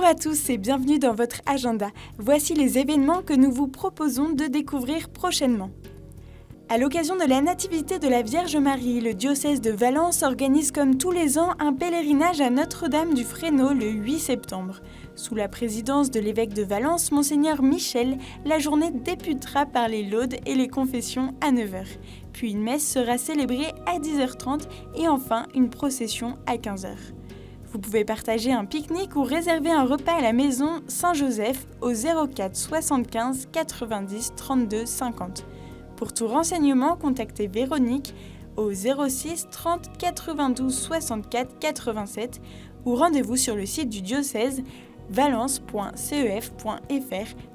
Bonjour à tous et bienvenue dans votre agenda. Voici les événements que nous vous proposons de découvrir prochainement. À l'occasion de la Nativité de la Vierge Marie, le diocèse de Valence organise comme tous les ans un pèlerinage à Notre-Dame du Fresno le 8 septembre. Sous la présidence de l'évêque de Valence, Monseigneur Michel, la journée débutera par les laudes et les confessions à 9h. Puis une messe sera célébrée à 10h30 et enfin une procession à 15h. Vous pouvez partager un pique-nique ou réserver un repas à la maison Saint-Joseph au 04 75 90 32 50. Pour tout renseignement, contactez Véronique au 06 30 92 64 87 ou rendez-vous sur le site du diocèse valence.cef.fr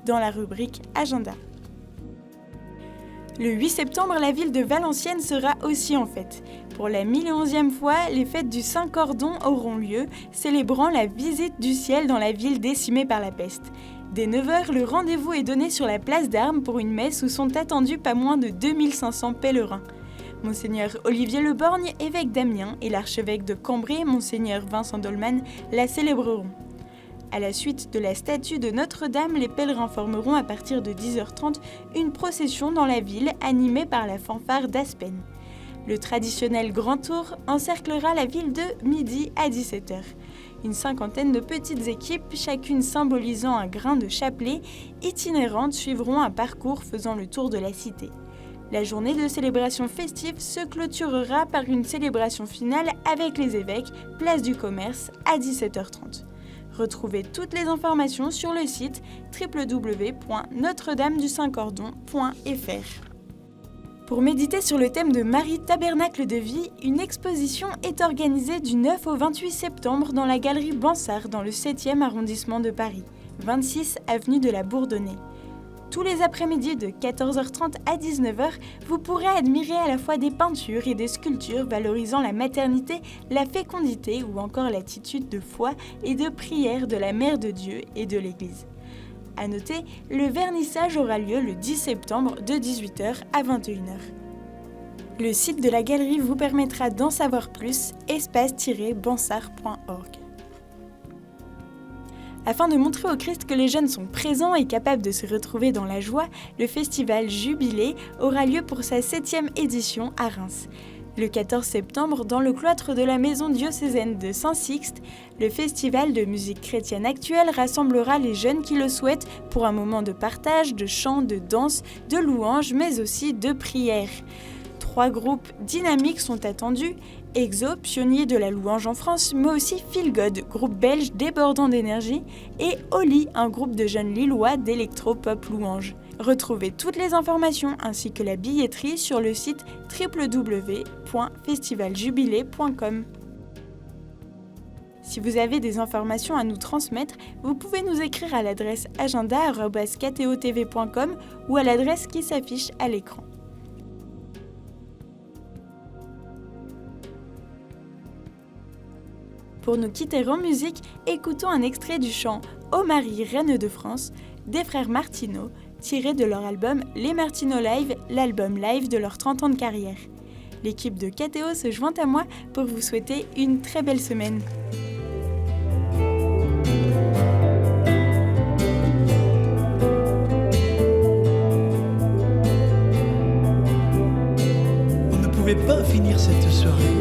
dans la rubrique Agenda. Le 8 septembre, la ville de Valenciennes sera aussi en fête. Pour la 1011e fois, les fêtes du Saint-Cordon auront lieu, célébrant la visite du ciel dans la ville décimée par la peste. Dès 9h, le rendez-vous est donné sur la place d'Armes pour une messe où sont attendus pas moins de 2500 pèlerins. Monseigneur Olivier Leborgne, évêque d'Amiens, et l'archevêque de Cambrai, Monseigneur Vincent Dolman, la célébreront. À la suite de la statue de Notre-Dame, les pèlerins formeront à partir de 10h30 une procession dans la ville animée par la fanfare d'Aspen. Le traditionnel grand tour encerclera la ville de midi à 17h. Une cinquantaine de petites équipes, chacune symbolisant un grain de chapelet, itinérantes suivront un parcours faisant le tour de la cité. La journée de célébration festive se clôturera par une célébration finale avec les évêques, place du commerce, à 17h30. Retrouvez toutes les informations sur le site www.notredamedusaintcordon.fr. Pour méditer sur le thème de Marie Tabernacle de vie, une exposition est organisée du 9 au 28 septembre dans la galerie Bansard dans le 7e arrondissement de Paris, 26 avenue de la Bourdonnais. Tous les après-midi de 14h30 à 19h, vous pourrez admirer à la fois des peintures et des sculptures valorisant la maternité, la fécondité ou encore l'attitude de foi et de prière de la Mère de Dieu et de l'Église. À noter, le vernissage aura lieu le 10 septembre de 18h à 21h. Le site de la galerie vous permettra d'en savoir plus, espace-bansard.org. Afin de montrer au Christ que les jeunes sont présents et capables de se retrouver dans la joie, le festival Jubilé aura lieu pour sa 7e édition à Reims. Le 14 septembre, dans le cloître de la maison diocésaine de Saint-Sixte, le festival de musique chrétienne actuelle rassemblera les jeunes qui le souhaitent pour un moment de partage, de chant, de danse, de louange, mais aussi de prière. 3 groupes dynamiques sont attendus, Exo, pionnier de la louange en France, mais aussi Feel God, groupe belge débordant d'énergie, et Oli, un groupe de jeunes lillois d'électro-pop louange. Retrouvez toutes les informations ainsi que la billetterie sur le site www.festivaljubilé.com. Si vous avez des informations à nous transmettre, vous pouvez nous écrire à l'adresse agenda@ktotv.com ou à l'adresse qui s'affiche à l'écran. Pour nous quitter en musique, écoutons un extrait du chant « Ô Marie, Reine de France » des frères Martineau, tiré de leur album Les Martineau Live, l'album live de leurs 30 ans de carrière. L'équipe de KTO se joint à moi pour vous souhaiter une très belle semaine. On ne pouvait pas finir cette soirée